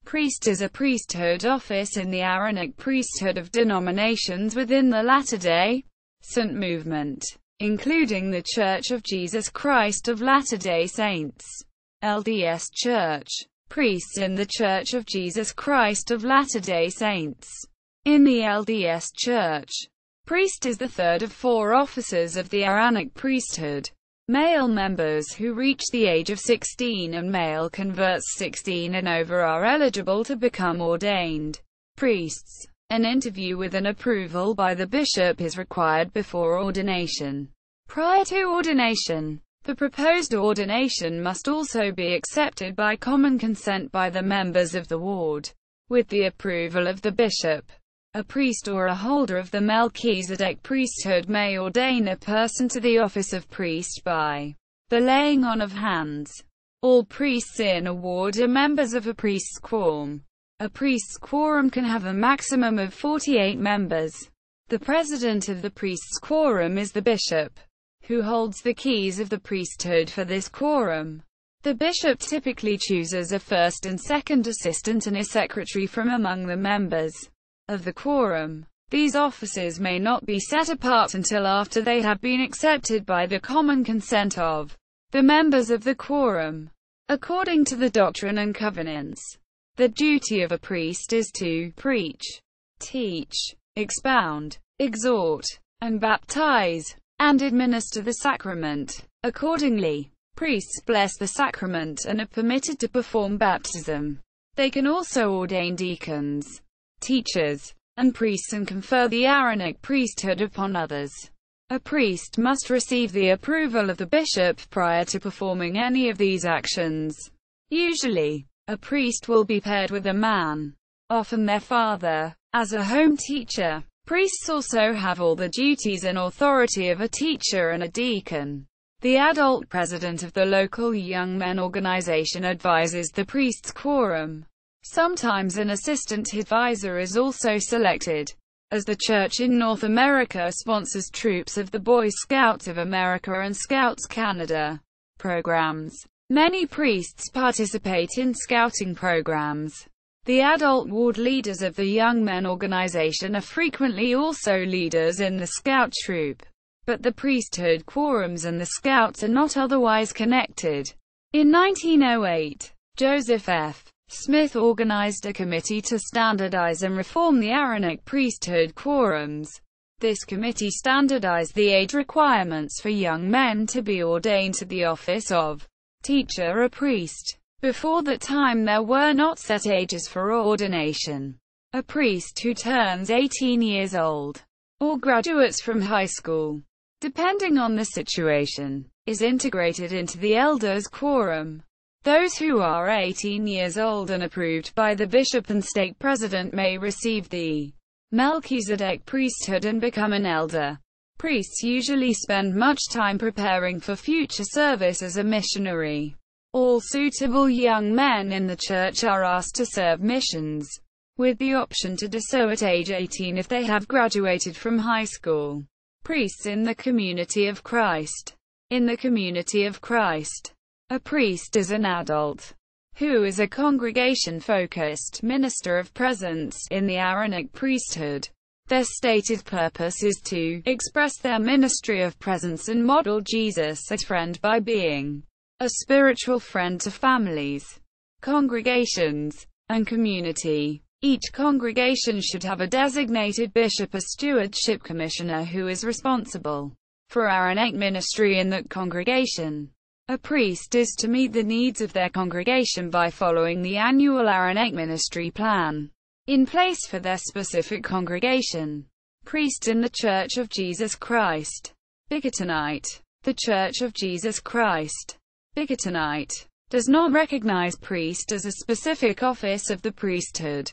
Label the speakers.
Speaker 1: Priest is a priesthood office in the Aaronic priesthood of denominations within the Latter-day Saint movement, including the Church of Jesus Christ of Latter-day Saints, LDS Church. Priests in the Church of Jesus Christ of Latter-day Saints. In the LDS Church, priest is the third of four officers of the Aaronic priesthood. Male members who reach the age of 16 and male converts 16 and over are eligible to become ordained priests. An interview with an approval by the bishop is required before ordination. Prior to ordination, the proposed ordination must also be accepted by common consent by the members of the ward, with the approval of the bishop. A priest or a holder of the Melchizedek priesthood may ordain a person to the office of priest by the laying on of hands. All priests in a ward are members of a priest's quorum. A priest's quorum can have a maximum of 48 members. The president of the priest's quorum is the bishop, who holds the keys of the priesthood for this quorum. The bishop typically chooses a first and second assistant and a secretary from among the members of the quorum. These offices may not be set apart until after they have been accepted by the common consent of the members of the quorum. According to the Doctrine and Covenants, the duty of a priest is to preach, teach, expound, exhort, and baptize, and administer the sacrament. Accordingly, priests bless the sacrament and are permitted to perform baptism. They can also ordain deacons, teachers, and priests and confer the Aaronic priesthood upon others. A priest must receive the approval of the bishop prior to performing any of these actions. Usually, a priest will be paired with a man, often their father, as a home teacher. Priests also have all the duties and authority of a teacher and a deacon. The adult president of the local young men organization advises the priest's quorum. Sometimes an assistant advisor is also selected. As the Church in North America sponsors troops of the Boy Scouts of America and Scouts Canada programs, many priests participate in scouting programs. The adult ward leaders of the young men organization are frequently also leaders in the scout troop, but the priesthood quorums and the scouts are not otherwise connected. In 1908, Joseph F. Smith organized a committee to standardize and reform the Aaronic priesthood quorums. This committee standardized the age requirements for young men to be ordained to the office of teacher or priest. Before that time there were not set ages for ordination. A priest who turns 18 years old, or graduates from high school, depending on the situation, is integrated into the elders' quorum. Those who are 18 years old and approved by the bishop and stake president may receive the Melchizedek priesthood and become an elder. Priests usually spend much time preparing for future service as a missionary. All suitable young men in the church are asked to serve missions, with the option to do so at age 18 if they have graduated from high school. Priests in the community of Christ. In the community of Christ, a priest is an adult who is a congregation-focused minister of presence in the Aaronic priesthood. Their stated purpose is to express their ministry of presence and model Jesus as friend by being a spiritual friend to families, congregations, and community. Each congregation should have a designated bishop, a stewardship commissioner who is responsible for Aaronic ministry in that congregation. A priest is to meet the needs of their congregation by following the annual Aaronic ministry plan in place for their specific congregation. Priest in the Church of Jesus Christ. Bigottonite. The Church of Jesus Christ, Bigottonite, does not recognize priest as a specific office of the priesthood.